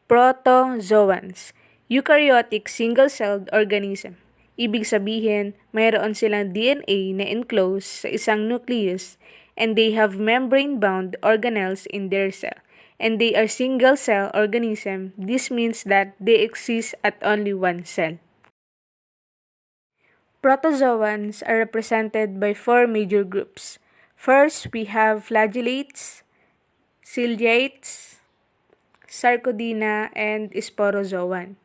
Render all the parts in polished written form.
Protozoans, eukaryotic single-celled organism. Ibig sabihin, mayroon silang DNA na enclosed sa isang nucleus and they have membrane-bound organelles in their cell. And they are single-cell organism. This means that they exist at only one cell. Protozoans are represented by four major groups. First, we have flagellates, ciliates, Sarcodina, and Sporozoan.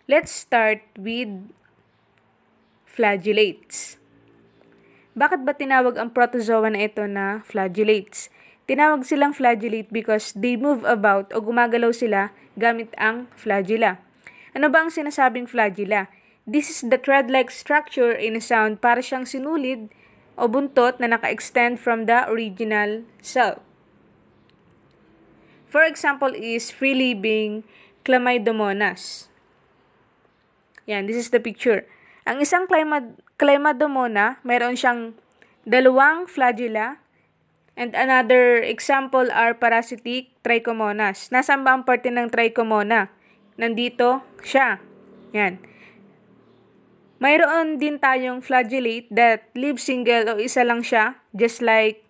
Let's start with flagellates. Bakit ba tinawag ang protozoa na ito na flagellates? Tinawag silang flagellate because they move about o gumagalaw sila gamit ang flagella. Ano ba ang sinasabing flagella? This is the thread-like structure in a sound para siyang sinulid o buntot na naka-extend from the original cell. For example is free-living Chlamydomonas. Yan, this is the picture. Ang isang Chlamydomona, mayroon siyang dalawang flagella, and another example are parasitic Trichomonas. Nasaan ba ang parte ng Trichomona? Nandito siya. Yan. Mayroon din tayong flagellate that live single o isa lang siya, just like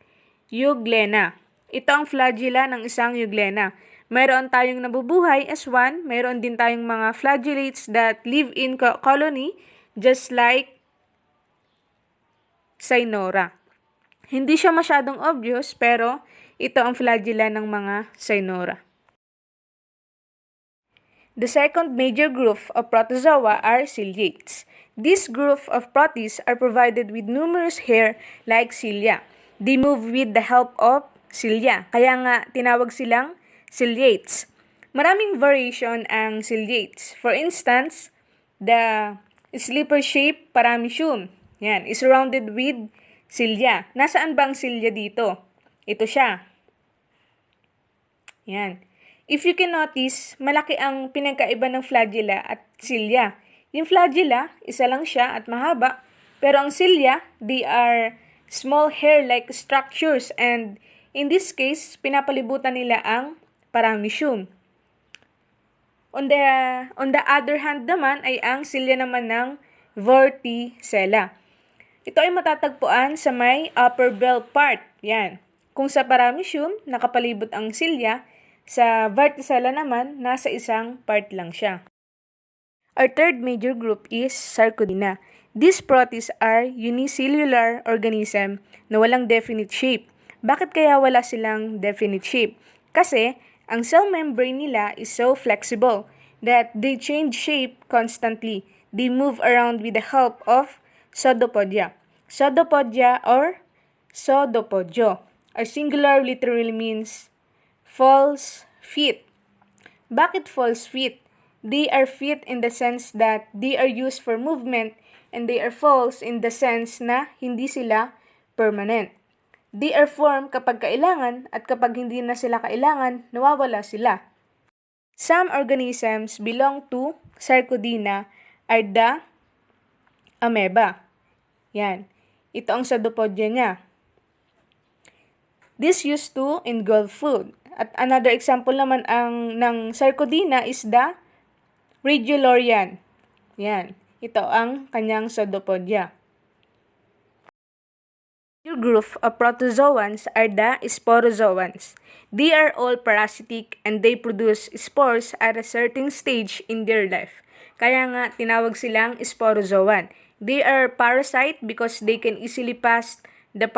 Euglena. Ito ang flagella ng isang Euglena. Mayroon tayong nabubuhay as one, mayroon din tayong mga flagellates that live in colony, just like Cynora. Hindi siya masyadong obvious, pero ito ang flagella ng mga Cynora. The second major group of protozoa are ciliates. This group of protists are provided with numerous hair like cilia. They move with the help of cilia, kaya nga tinawag silang ciliates. Maraming variation ang ciliates. For instance, the slipper-shaped paramecium, yan, is surrounded with cilia. Nasaan ba ang cilia dito? Ito siya. Yan. If you can notice, malaki ang pinagkaiba ng flagella at cilia. Yung flagella, isa lang siya at mahaba, pero ang cilia, they are small hair-like structures and in this case, pinapalibutan nila ang paramecium. On the other hand naman ay ang cilia naman ng Vorticella. Ito ay matatagpuan sa may upper bell part. Yan. Kung sa paramecium, nakapalibot ang cilia, sa Vorticella naman, nasa isang part lang siya. Our third major group is Sarcodina. These protists are unicellular organism na walang definite shape. Bakit kaya wala silang definite shape? Kasi ang cell membrane nila is so flexible that they change shape constantly. They move around with the help of pseudopodia. Pseudopodia or pseudopodyo. Our singular literally means false feet. Bakit false feet? They are feet in the sense that they are used for movement and they are false in the sense na hindi sila permanent. They are formed kapag kailangan at kapag hindi na sila kailangan, nawawala sila. Some organisms belong to Sarcodina are the amoeba. Yan. Ito ang pseudopodia niya. This used to engulf food. At another example naman ng Sarcodina is the Regulorian. Yan. Ito ang kanyang pseudopodia. The group of protozoans are the sporozoans. They are all parasitic and they produce spores at a certain stage in their life. Kaya nga tinawag silang sporozoan. They are parasite because they can easily pass the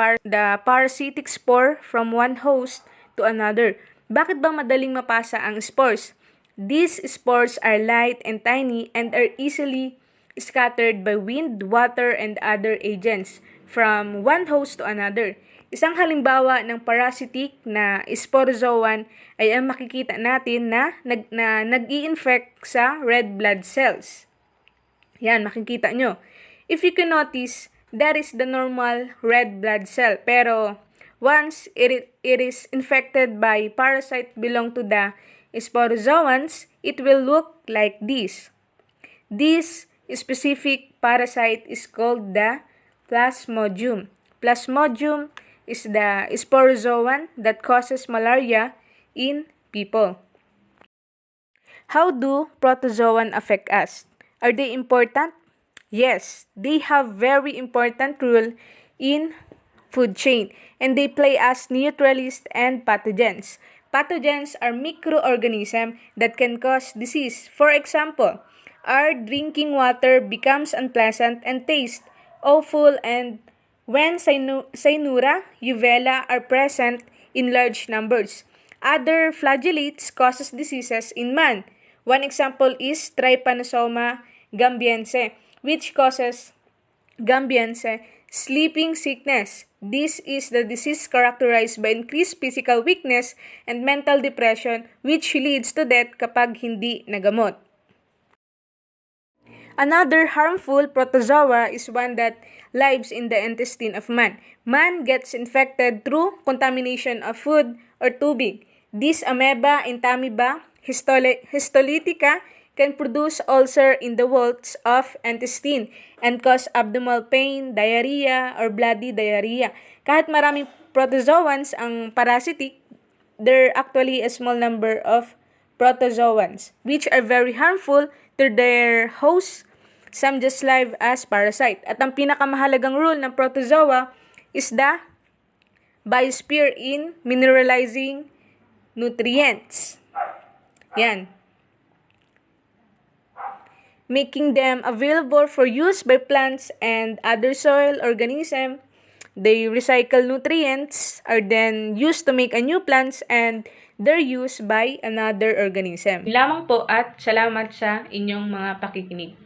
parasitic spore from one host to another. Bakit ba madaling mapasa ang spores? These spores are light and tiny and are easily scattered by wind, water, and other agents from one host to another. Isang halimbawa ng parasitic na sporozoan ay ang makikita natin na nag-i-infect sa red blood cells. Yan, makikita nyo. If you can notice, that is the normal red blood cell. Pero once it is infected by parasite belong to the sporozoans, it will look like this. This specific parasite is called the Plasmodium. Plasmodium is the sporozoan that causes malaria in people. How do protozoan affect us? Are they important? Yes, they have very important role in food chain, and they play as neutralists and pathogens. Pathogens are microorganisms that can cause disease. For example, our drinking water becomes unpleasant and tastes awful, and when cyanura, uvula are present in large numbers. Other flagellates causes diseases in man. One example is Trypanosoma gambiense, which causes gambiense sleeping sickness. This is the disease characterized by increased physical weakness and mental depression, which leads to death kapag hindi nagamot. Another harmful protozoa is one that lives in the intestine of man. Man gets infected through contamination of food or tubig. This amoeba, entamoeba, histolytica can produce ulcer in the walls of intestine and cause abdominal pain, diarrhea, or bloody diarrhea. Kahit maraming protozoans ang parasitic, there are actually a small number of protozoans which are very harmful to their hosts. Some just live as parasite. At ang pinakamahalagang role ng protozoa is the biosphere in mineralizing nutrients. Yan. Making them available for use by plants and other soil organisms. They recycle nutrients, are then used to make a new plants, and they're used by another organism. Lamang po at salamat sa inyong mga pakikinig.